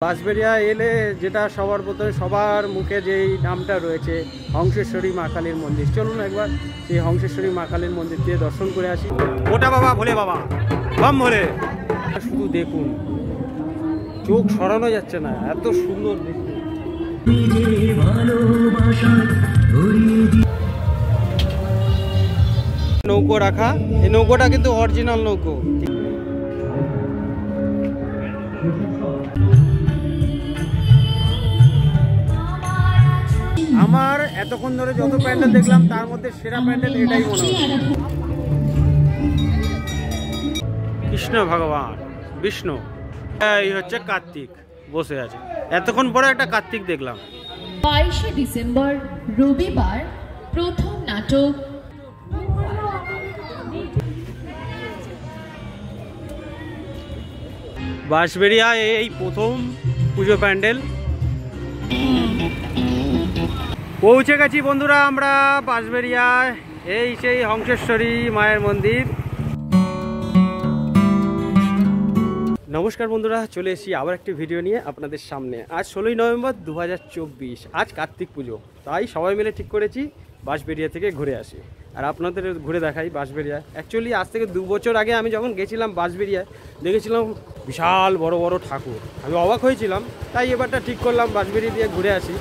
বাঁশবেড়িয়া এলে যেটা সবার প্রথমে সবার মুখে যেই নামটা রয়েছে হংসেশ্বরী মা কালীর মন্দির। চলুন একবার সেই হংসেশ্বরী মা কালীর মন্দির দিয়ে দর্শন করে আসি। ওটা বাবা ভোলে বাবা বাম ভোলে। শুধু দেখুন, চোখ সরানো যাচ্ছে না, এত সুন্দর দেখতে। নৌকো রাখা, এই নৌকোটা কিন্তু অরিজিনাল নৌকো। আমার এতক্ষণ ধরে যত প্যান্ডেল দেখলাম তার মধ্যে সেরা প্যান্ডেল এটাই মনে হয়। কৃষ্ণ ভগবান বিষ্ণু, এই হচ্ছে কার্তিক বসে আছে। এতক্ষণ পরে একটা কার্তিক দেখলাম। 22শে ডিসেম্বর রবিবার প্রথম নাটক বাঁশবেড়িয়া এই প্রথম পুজো প্যান্ডেল। পৌঁছে গেছি বন্ধুরা আমরা বাঁশবেড়িয়ায়, এই সেই হংসেশ্বরী মায়ের মন্দির। নমস্কার বন্ধুরা, চলে এসেছি আবার একটি ভিডিও নিয়ে আপনাদের সামনে। আজ 16ই নভেম্বর 2024, আজ কার্তিক পুজো, তাই সবাই মিলে ঠিক করেছি বাঁশবেড়িয়া থেকে ঘুরে আসি আর আপনাদের ঘুরে দেখাই বাঁশবেড়িয়া। অ্যাকচুয়ালি আজ থেকে 2 বছর আগে আমি যখন গেছিলাম বাঁশবেড়িয়ায়, দেখেছিলাম বিশাল বড় বড় ঠাকুর, আমি অবাক হয়েছিলাম। তাই এবারটা ঠিক করলাম বাঁশবেড়িয়া দিয়ে ঘুরে আসি।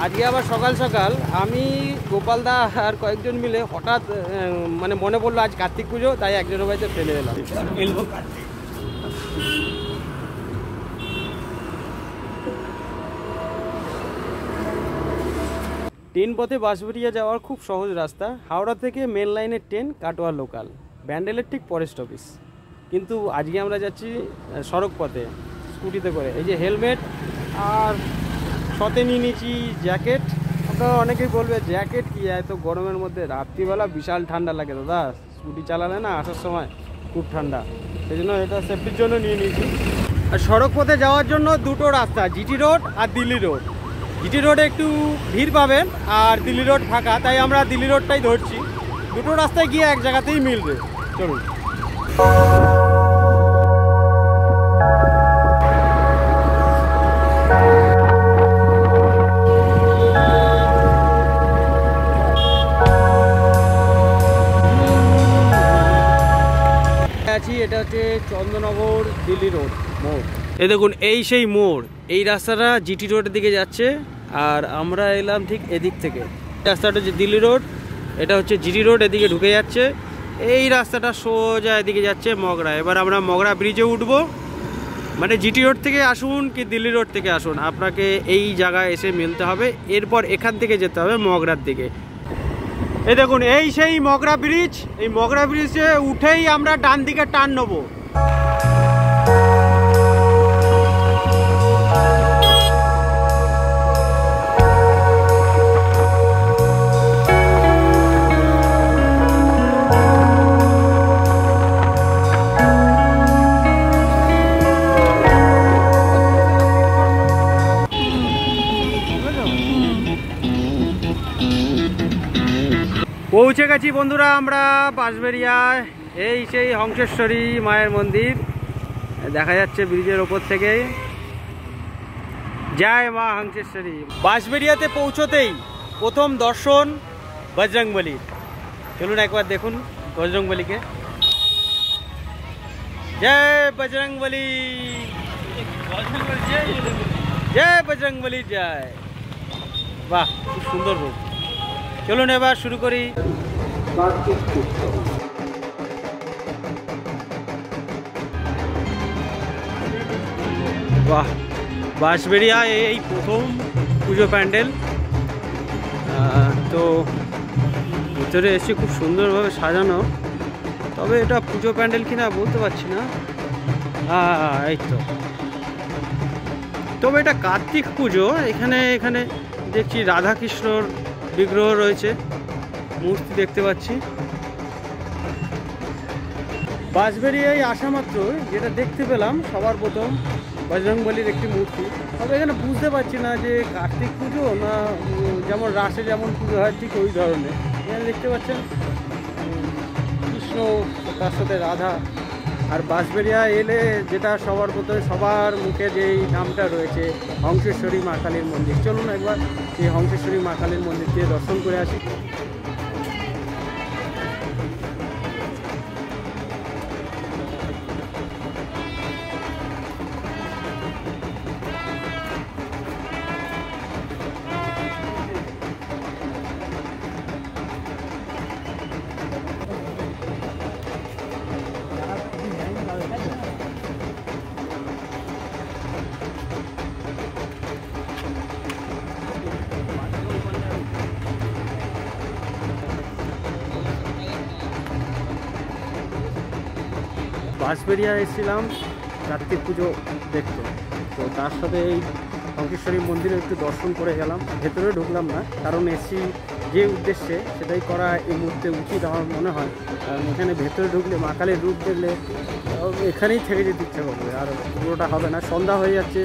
আজকে আবার সকাল সকাল আমি গোপালদা আর কয়েকজন মিলে হঠাৎ মানে মনে পড়লো আজ কার্তিক পুজো, তাই একজনের বাড়িতে ফেলে এলাম। ট্রেন পথে বাঁশবেড়িয়া যাওয়ার খুব সহজ রাস্তা। হাওড়া থেকে মেন লাইনের ট্রেন, কাটোয়া লোকাল, ব্যান্ডেলের ঠিক ফরেস্ট অফিস। কিন্তু আজকে আমরা যাচ্ছি সড়ক পথে স্কুটিতে করে। এই যে হেলমেট আর সাথে নিয়ে নিয়েছি জ্যাকেট। আপনারা অনেকেই বলবে জ্যাকেট কি, এত গরমের মধ্যে রাত্রিবেলা বিশাল ঠান্ডা লাগে দাদা, স্কুটি চালালে না আসার সময় খুব ঠান্ডা, সেই জন্য এটা সেফটির জন্য নিয়ে নিয়েছি। আর সড়ক পথে যাওয়ার জন্য দুটো রাস্তা, জিটি রোড আর দিল্লি রোড। জিটি রোডে একটু ভিড় পাবেন আর দিল্লি রোড ফাঁকা, তাই আমরা দিল্লি রোডটাই ধরছি। দুটো রাস্তায় গিয়ে এক জায়গাতেই মিলবে। চলুন। এটা হচ্ছে চন্দ্রনগর দিল্লি রোড মোড়। এই দেখুন, এই সেই মোড়। এই রাস্তাটা জিটি রোডের দিকে যাচ্ছে আর আমরা এলাম ঠিক এদিক থেকে। রাস্তাটা হচ্ছে দিল্লি রোড, এটা হচ্ছে জিটি রোড, এদিকে ঢুকে যাচ্ছে। এই রাস্তাটা সোজা এদিকে যাচ্ছে মগরা। এবার আমরা মগরা ব্রিজে উঠবো। মানে জিটি রোড থেকে আসুন কি দিল্লি রোড থেকে আসুন, আপনাকে এই জায়গায় এসে মিলতে হবে। এরপর এখান থেকে যেতে হবে মগরার দিকে। এই দেখুন, এই সেই মগরা ব্রিজ। এই মগরা ব্রিজে উঠেই আমরা ডান দিকে টার্ন নেবো। পৌঁছে গেছি বন্ধুরা আমরা বাঁশবেড়িয়ায়, এই সেই হংসেশ্বরী মায়ের মন্দির দেখা যাচ্ছে ব্রিজের ওপর থেকে। জয় মা হংসেশ্বরী। বাঁশবেড়িয়াতে পৌঁছতেই প্রথম দর্শন বজরংবলী। চলুন একবার দেখুন বজরংবলীকে। জয় বজরংবলী, জয় বজরংবলী জয়। বাহ, খুব সুন্দর রূপ। চলুন এবার শুরু করি। বাহ, বাঁশবেড়িয়া এই প্রথম পুজো প্যান্ডেল। তো ভিতরে এসে খুব সুন্দরভাবে সাজানো, তবে এটা পুজো প্যান্ডেল কিনা বলতে পারছি না। এই তো, তবে এটা কার্তিক পুজো। এখানে দেখছি রাধাকৃষ্ণর বিগ্রহ রয়েছে, মূর্তি দেখতে পাচ্ছি। বাঁশবেড়িয়ায় আসা মাত্র যেটা দেখতে পেলাম সবার প্রথম বজরংবলীর একটি মূর্তি। তবে এখানে বুঝতে পারছি না যে কার্তিক পুজো না যেমন রাসে যেমন পুজো হয় ঠিক ওই ধরনের। এখানে দেখতে পাচ্ছেন কৃষ্ণ, তার সাথে রাধা, আর বাঁশবেড়িয়া এলে যেটা সবার প্রথমে সবার মুখে যেই নামটা রয়েছে হংসেশ্বরী মা কালীর মন্দির। চলুন একবার এই হংসেশ্বরী মা কালীর মন্দির দিয়ে দর্শন করে আসি। বাঁশবেড়িয়া এসেছিলাম কার্তিক পুজো দেখতে, তো তার সাথে এই হংসেশ্বরী মন্দিরে একটু দর্শন করে গেলাম। ভেতরে ঢুকলাম না, কারণ এসি যে উদ্দেশ্যে সেটাই করা এই মুহূর্তে উচিত আমার মনে হয়। কারণ এখানে ভেতরে ঢুকলে মা কালীর রূপ দেখলে এখানেই থেকে যেতে ইচ্ছা করবে, আর পুরোটা হবে না। সন্ধ্যা হয়ে যাচ্ছে,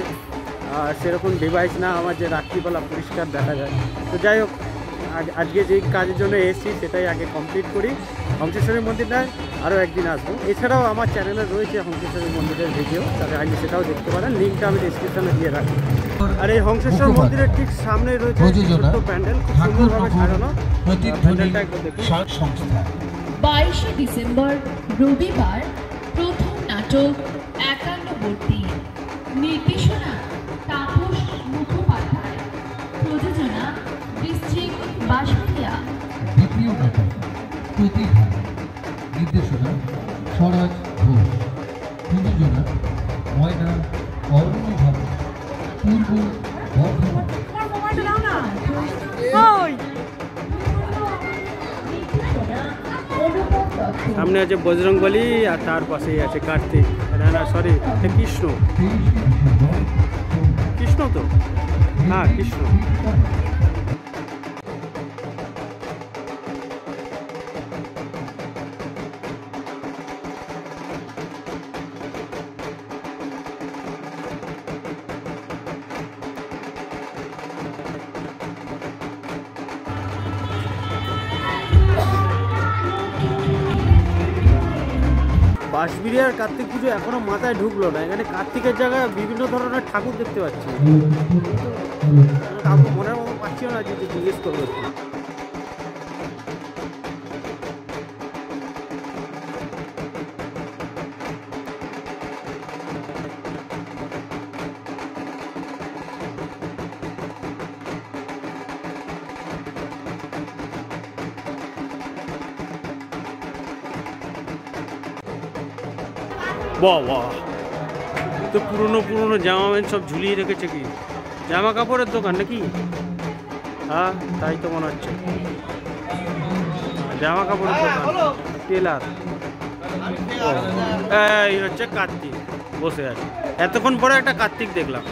আর সেরকম ডিভাইস না আমার যে রাত্রিবেলা পরিষ্কার দেখা যায়। তো যাই হোক, আজকে যেই কাজের জন্য এসেছি সেটাই আগে কমপ্লিট করি। হংসেশ্বরী মন্দিরটায় আরও একদিন আসবো। এছাড়াও আমার চ্যানেলে রয়েছে হংসেশ্বরী মন্দিরের ভিডিও, তাহলে আগে সেটাও দেখতে পারেন, লিঙ্কটা আমি ডিসক্রিপশনে দিয়ে রাখি। আর এই হংসেশ্বর মন্দিরের ঠিক সামনে রয়েছে ছোট্ট প্যান্ডেল, খুব সুন্দরভাবে সাজানো। প্যান্ডেলটা একবার দেখুন। 22শে ডিসেম্বর রবিবার প্রথম নাটক একান্নবর্তী। নির্দেশনা তাপস মুখোপাধ্যায়। প্রযোজনা ডিস্ট্রিক্ট বাঁশবেড়িয়া। দ্বিতীয় নাটক প্রতিভা। নির্দেশনা স্বরাজ ঘোষ। প্রযোজনা ময়না অরণ্যভাব, পূর্ব বর্ধমান। সামনে আছে বজরংবলী আর তার পাশেই আছে কার্তিক, না সরি কৃষ্ণ। কৃষ্ণ তো, হ্যাঁ কৃষ্ণ। বাঁশবেড়িয়ার কার্তিক পুজো এখনো মাথায় ঢুকলো না। এখানে কার্তিকের জায়গায় বিভিন্ন ধরনের ঠাকুর দেখতে পাচ্ছি, ঠাকুর মনের মতো পাচ্ছিও না, যদি জিজ্ঞেস করবো। বাহ বাহ, তো পুরনো পুরনো জামা প্যান্ট সব ঝুলিয়ে রেখেছে। কি জামা কাপড়ের দোকান নাকি? হ্যাঁ তাই তো মনে হচ্ছে, জামা কাপড়ের দোকান, টেলার। এই হচ্ছে কার্তিক বসে আছে। এতক্ষণ পরে একটা কার্তিক দেখলাম,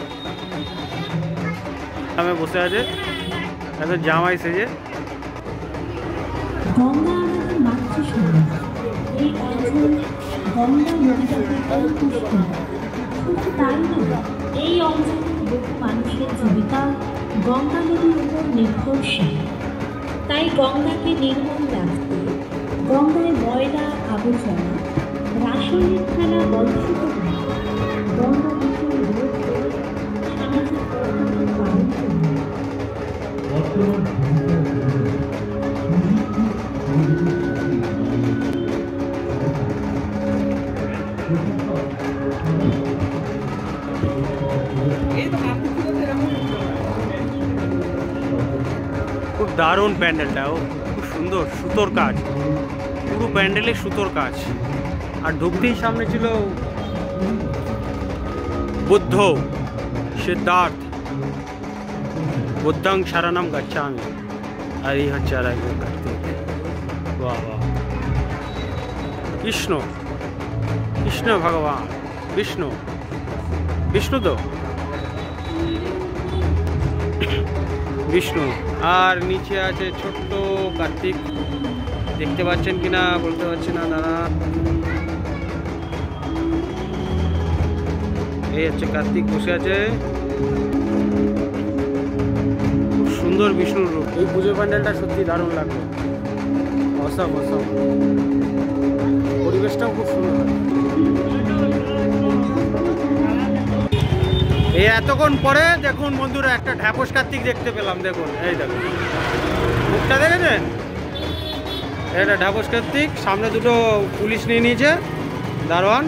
আমি বসে আছে এত জামাই সেজে। এই অঞ্চলের বহু মানুষের জীবিকা গঙ্গা নদীর উপর নির্ভরশীল। তাই গঙ্গাকে নির্মল রাখতে গঙ্গায় ময়লা আবর্জনা রাসায়নিক ফেলা বন্ধ করে গঙ্গা দূষণ রোধ করে সামাজিক কর্তব্য পালন করবে। খুব দারুণ প্যান্ডেলটাও, খুব সুন্দর, সুতোর কাজ, পুরো প্যান্ডেলে সুতোর কাজ। আর ঢুকতেই সামনে ছিল বুদ্ধ, সিদ্ধার্থ, বুদ্ধং শরণম গচ্ছামি। আর এই হচ্ছে আর একজন কার্তিক। বাহ বাহ, কৃষ্ণ, কৃষ্ণ ভগবান, বিষ্ণু, বিষ্ণু তো বিষ্ণু। আর নিচে আছে ছোট্ট কার্তিক, দেখতে পাচ্ছেন কিনা বলতে পারছি না দাদা। এই হচ্ছে কার্তিক বসে আছে, খুব সুন্দর বিষ্ণুর রূপ। এই পুজো প্যান্ডেলটা সত্যি দারুণ লাগলো, অসম অসম। পরিবেশ পরিবেশটাও খুব সুন্দর। এই এতক্ষণ পরে দেখুন বন্ধুরা একটা ঢ্যাপস কার্তিক দেখতে পেলাম। দেখুন এই দেখুন মুখটা দেখেছেন, এটা ঢ্যাপস কার্তিক, সামনে দুটো পুলিশ নিয়ে নিয়েছে দারোয়ান।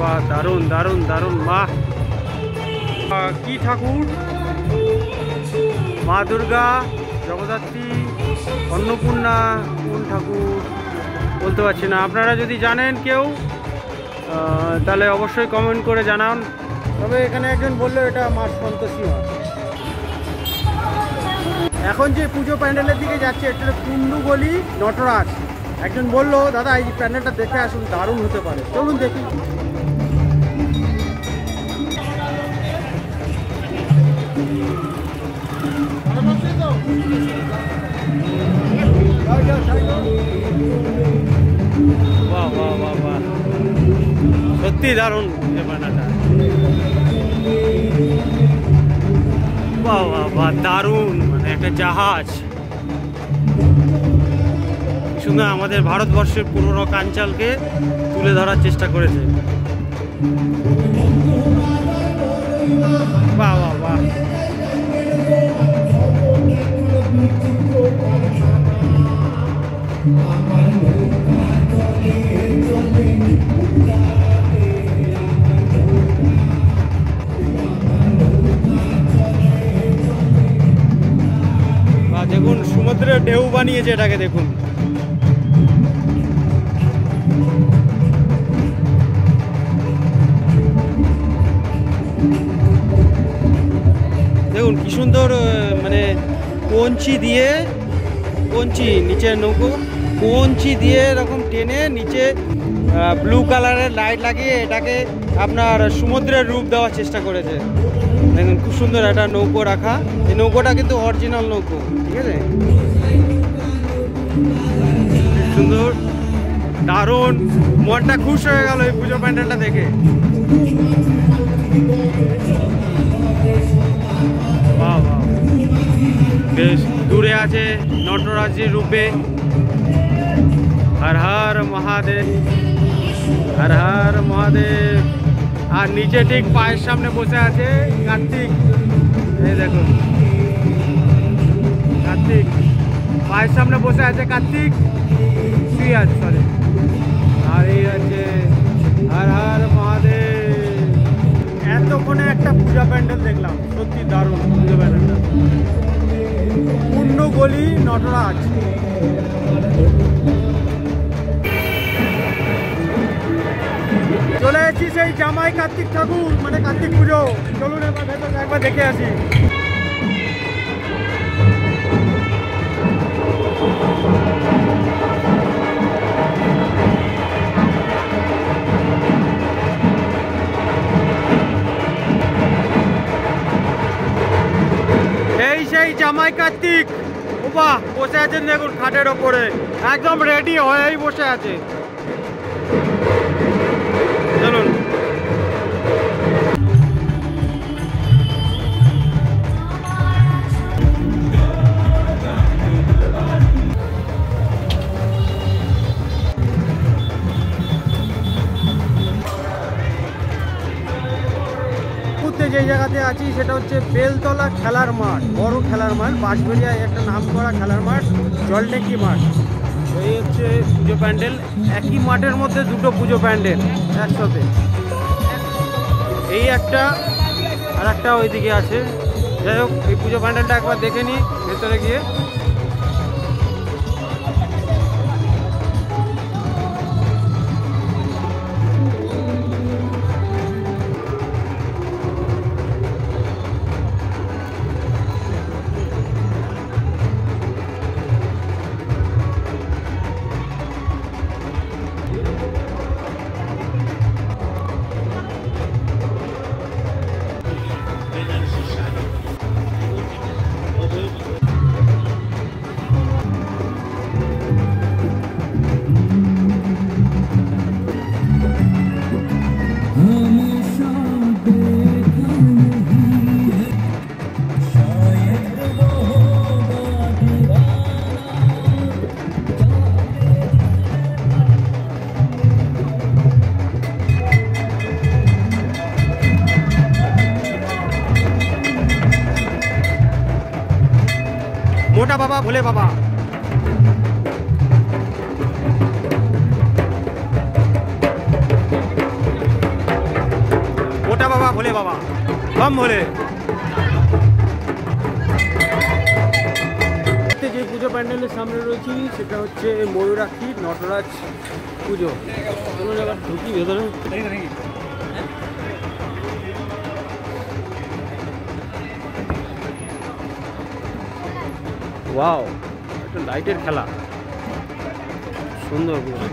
বাহ, দারুণ দারুণ দারুণ। বাহ, কি ঠাকুর? মা দুর্গা, জগদ্ধাত্রী, অন্নপূর্ণা, কোন ঠাকুর বলতে পারছি না। আপনারা যদি জানেন কেউ তাহলে অবশ্যই কমেন্ট করে জানান। তবে এখানে একজন বললো এটা মা সন্তোষী মা। এখন যে পুজো প্যান্ডেলের দিকে যাচ্ছে এটা হলো কুন্ডুগলি নটরাজ। একজন বললো দাদা এই প্যান্ডেলটা দেখে আসুন, দারুণ হতে পারে, চলুন দেখি। বাহ বাহ বাহ বাহ, সত্যি দারুণ ব্যাপারটা। বাহ বাহ বাহ, দারুণ, মানে একটা জাহাজ শুনে আমাদের ভারতবর্ষের পুরনো কাঞ্চালকে তুলে ধরার চেষ্টা করেছে। বাহ বাহ বাহ, দেখুন সমুদ্রের ঢেউ বানিয়েছে এটাকে, দেখুন। দেখুন কি সুন্দর, মানে কঞ্চি দিয়ে, কঞ্চি নিচে নৌকো কঞ্চি দিয়ে এরকম টেনে নিচে ব্লু কালারের লাইট লাগিয়ে এটাকে আপনার সমুদ্রের রূপ দেওয়ার চেষ্টা করেছে। দেখুন খুব সুন্দর একটা নৌকো রাখা। এই নৌকোটা কিন্তু অরিজিনাল নৌকো, ঠিক আছে, সুন্দর দারুণ। মনটা খুশ হয়ে গেল এই পুজো প্যান্ডেলটা দেখে। বাহ বাহ, বেশ দূরে আছে নটরাজের রূপে। হর হর মহাদেব, হর হর মহাদেব। আর নিচে ঠিক পায়ের সামনে বসে আছে কার্তিক। এই দেখুন কার্তিক পায়ের সামনে বসে আছে, কার্তিক শুয়ে আছে, সরি। আর এই আছে হর হর মহাদেব। এতক্ষণে একটা পূজা প্যান্ডেল দেখলাম, সত্যি দারুণ পূজা প্যান্ডেলটা। কুন্ডুগলি নটরাজ। চলে এসেছি সেই জামাই কার্তিক ঠাকুর, মানে কার্তিক পুজো। চলুন এবার ভেতরে একবার দেখে আসি। এই সেই জামাই কার্তিক, বাহ, বসে আছেন দেখুন খাটের ওপরে, একদম রেডি হয়েই বসে আছে। চলুন যে জায়গাতে আছি সেটা হচ্ছে বেলতলা খেলার মাঠ, বড় খেলার মাঠ, বাঁশবেড়িয়ায় একটা নাম করা খেলার মাঠ, জলটেকি মাঠ। এই হচ্ছে পুজো প্যান্ডেল, একই মাঠের মধ্যে দুটো পুজো প্যান্ডেল একসাথে। এই একটা আর একটা ওইদিকে আছে। যাই হোক, এই পুজো প্যান্ডেলটা একবার দেখে নিই ভেতরে গিয়ে। বাবা ভোলে বাবা। গোটা বাবা ভোলে বাবা, বম ভোলে। যে পুজো প্যান্ডেলের সামনে রয়েছি সেটা হচ্ছে ময়ূরাক্ষী নটরাজ পুজো। চলুন এবার ঢুকি ভেতরে। ওয়াও, একটা লাইটের খেলা, সুন্দর পুজো।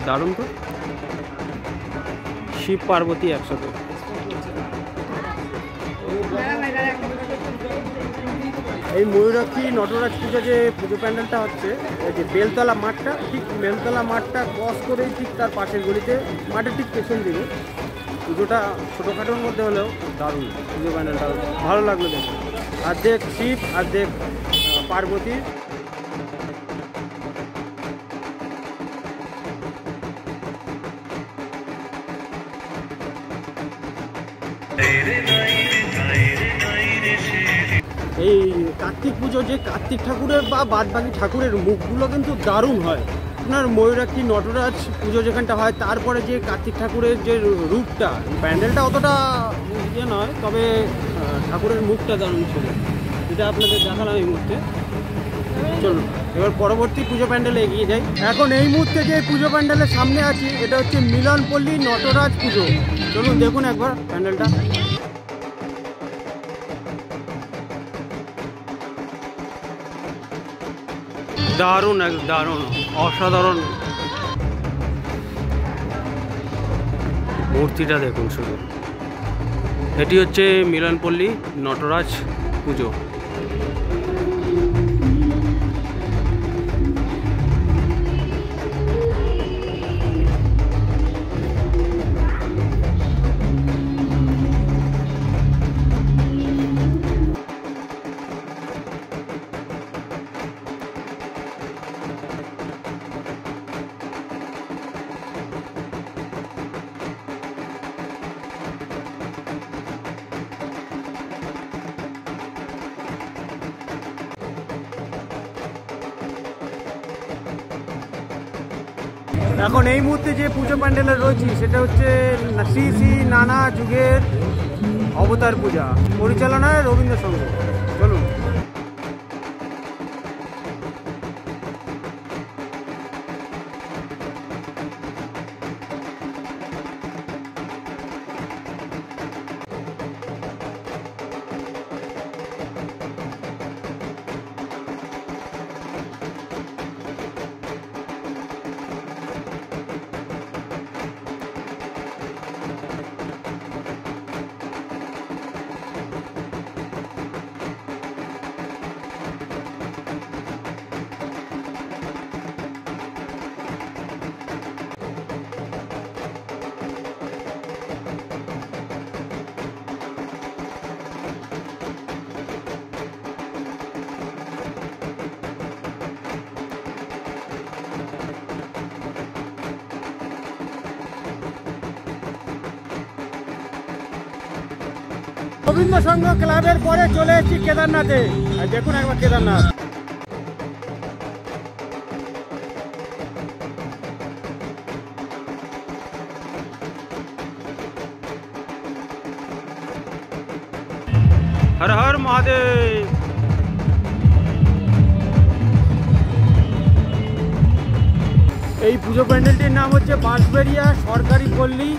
দারুণ তো, শিব পার্বতী একসাথে। এই ময়ূরাক্ষী নটরাজ পুজো যে পুজো প্যান্ডেলটা হচ্ছে, এই যে বেলতলা মাঠটা, ঠিক বেলতলা মাঠটা ক্রস করেই ঠিক তার পাশের গলিতে, মাঠের ঠিক পেছন দিকে। পুজোটা ছোটোখাটোর মধ্যে হলেও দারুণ পুজো প্যান্ডেলটা, ভালো লাগলো দেখে। অর্ধেক শিব অর্ধেক পার্বতী। এই কার্তিক পুজো যে কার্তিক ঠাকুরের বা বাদবাকি ঠাকুরের মুখগুলো কিন্তু দারুণ হয়। আপনার ময়ূরাক্ষী নটরাজ পুজো যেখানটা হয়, তারপরে যে কার্তিক ঠাকুরের যে রূপটা, প্যান্ডেলটা অতটা ইয়ে নয়, তবে ঠাকুরের মুখটা দারুণ ছিল, যেটা আপনাদের দেখালাম এই মুহূর্তে। চলুন এবার পরবর্তী পুজো প্যান্ডেলে এগিয়ে যাই। এখন এই মুহূর্তে যে পুজো প্যান্ডেলের সামনে আছি, এটা হচ্ছে মিলনপল্লী নটরাজ পুজো। চলুন দেখুন একবার প্যান্ডেলটা। দারুণ, এক দারুণ, অসাধারণ মূর্তিটা দেখুন শুধু। এটি হচ্ছে মিলনপল্লী নটরাজ পুজো। এখন এই মুহূর্তে যে পুজো প্যান্ডেলে রয়েছি সেটা হচ্ছে শ্রী শ্রী নানা যুগের অবতার পূজা, পরিচালনায় রবীন্দ্রসংঘ। চলুন। রবীন্দ্রসংঘ ক্লাবের পরে চলে এসেছি কেদারনাথে। আর দেখুন একবার কেদারনাথ। হর হর মহাদেব। এই পুজো প্যান্ডেলটির নাম হচ্ছে বাঁশবেড়িয়া সরকারি পল্লী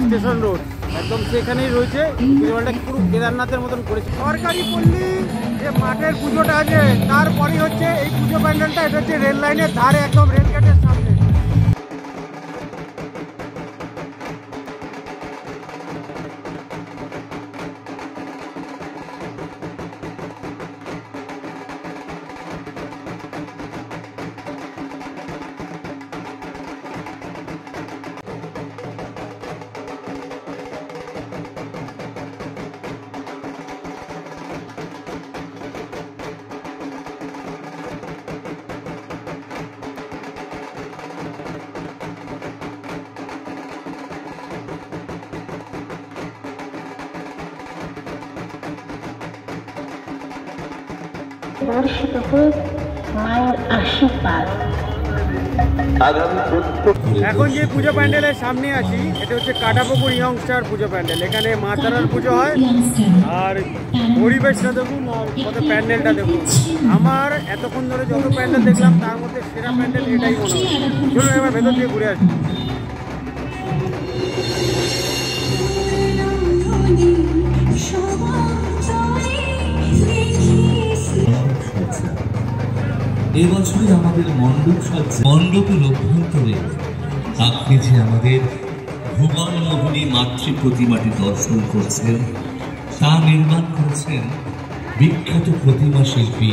স্টেশন রোড, একদম সেখানেই রয়েছে। পুজোটা পুরো কেদারনাথের মতন করেছে। সরকারি পল্লী যে মাঠের পুজোটা আছে, তারপরেই হচ্ছে এই পুজো প্যান্ডেলটা। এটা হচ্ছে রেল লাইনের ধারে, একদম রেল গেটের সামনে। বর্ষিত হোক মায়ের আশীর্বাদ। এখন যে পুজো প্যান্ডেলের সামনে আছি এটা হচ্ছে কাটাপুকুর ইয়ংস্টার পুজো প্যান্ডেল। এখানে মা তারার পুজো হয় আর পরিবেশটা দেখুন আর কত প্যান্ডেলটা দেখুন। আমার এতক্ষণ ধরে যত প্যান্ডেল দেখলাম তার মধ্যে সেরা প্যান্ডেল এটাই মনে হয়। চলুন এবার ভেতর দিয়ে ঘুরে আসি। এবছরই আমাদের মণ্ডপ সজ্জা, মণ্ডপের অভ্যন্তরে আপনি যে আমাদের ভুবন মোহিনী মাতৃ প্রতিমাটি দর্শন করছেন তা নির্মাণ করেছেন বিখ্যাত প্রতিমা শিল্পী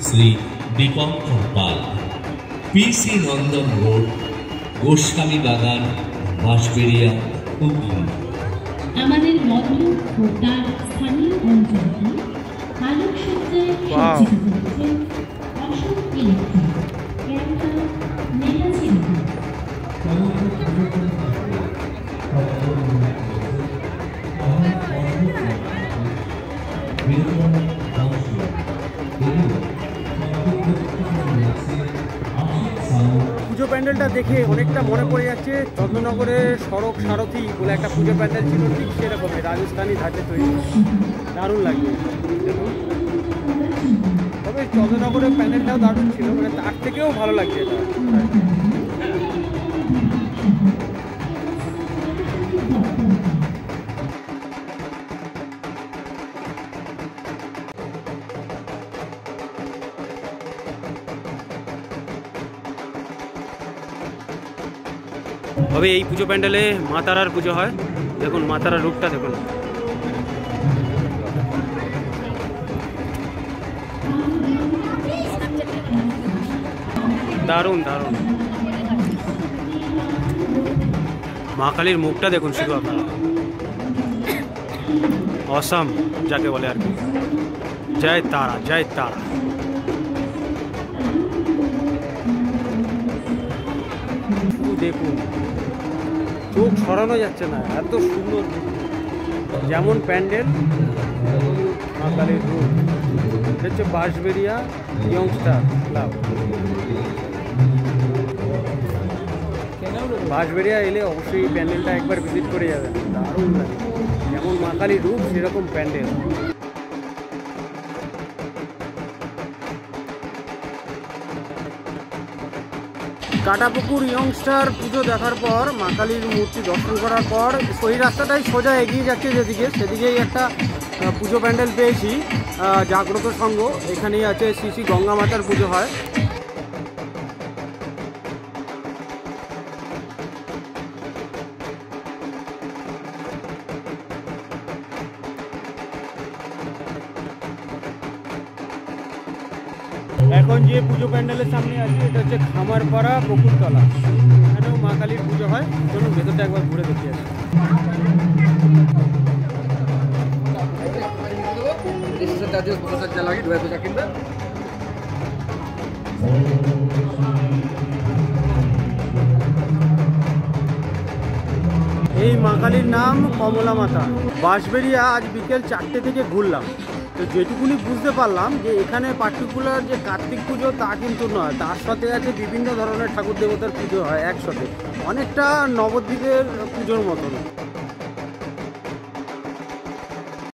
শ্রী দীপঙ্কর পাল, পিসি নন্দন রোড, গোস্বামী বাগান, বাঁশবেড়িয়া, হুগলি। আমাদের মণ্ডপ ও তার স্থানীয় অঞ্চলটি আলোকসজ্জায় সজ্জিত করেছে অশোক ইলেকট্রিক, ক্যান্টার, নেতাজি রোড। পুজো প্যান্ডেলটা দেখে অনেকটা মনে পড়ে যাচ্ছে চন্দ্রনগরের সড়ক সারথী বলে একটা পুজো প্যান্ডেল ছিল, ঠিক সেরকমই রাজস্থানী ধাঁচে তৈরি। দারুণ লাগবে দেখুন। তবে চন্দ্রনগরের প্যান্ডেলটাও দারুণ ছিল, মানে তার থেকেও ভালো লাগছে এটা। তবে এই পুজো প্যান্ডেলে মা তারার পুজো হয়। দেখুন মা তারার রূপটা দেখুন। দারুণ দারুণ। মা কালীর মুখটা দেখুন শুধু আপনারা, অসাম যাকে বলে আর কি। জয় তারা, জয় তারা। দেখুন চোখ সরানো যাচ্ছে না, এত সুন্দর। যেমন প্যান্ডেল মা কালীর রূপ। এটা হচ্ছে বাঁশবেড়িয়া ইয়ংস্টার ক্লাব। বাঁশবেড়িয়া এলে অবশ্যই এই প্যান্ডেলটা একবার ভিজিট করে যাবেন, দারুণ লাগে। যেমন মা কালীর রূপ সেরকম প্যান্ডেল। কাটাপুকুর ইয়ংস্টার পুজো দেখার পর, মা কালীর মূর্তি দর্শন করার পর ওই রাস্তাটাই সোজা এগিয়ে যাচ্ছে যেদিকে, সেদিকেই একটা পুজো প্যান্ডেল পেয়েছি, জাগ্রত সংঘ। এখানেই আছে শ্রী শ্রী গঙ্গা মাতার পুজো হয়। এখন যে পুজো প্যান্ডেলের সামনে আছে এটা হচ্ছে খামারপাড়া বকুলতলা। এখানেও মা কালীর পুজো হয়। চলুন ভেতরটা একবার ঘুরে দেখি আসি। এই মা কালীর নাম কমলা মাতা। বাঁশবেড়িয়া আজ বিকেল 4টে থেকে ঘুরলাম, তো যেটুকুনি বুঝতে পারলাম যে এখানে পার্টিকুলার যে কার্তিক পুজো তা কিন্তু নয়, তার সাথে আছে বিভিন্ন ধরনের ঠাকুর দেবতার পুজো হয় একসাথে, অনেকটা নবদ্বীপের পুজোর মতন।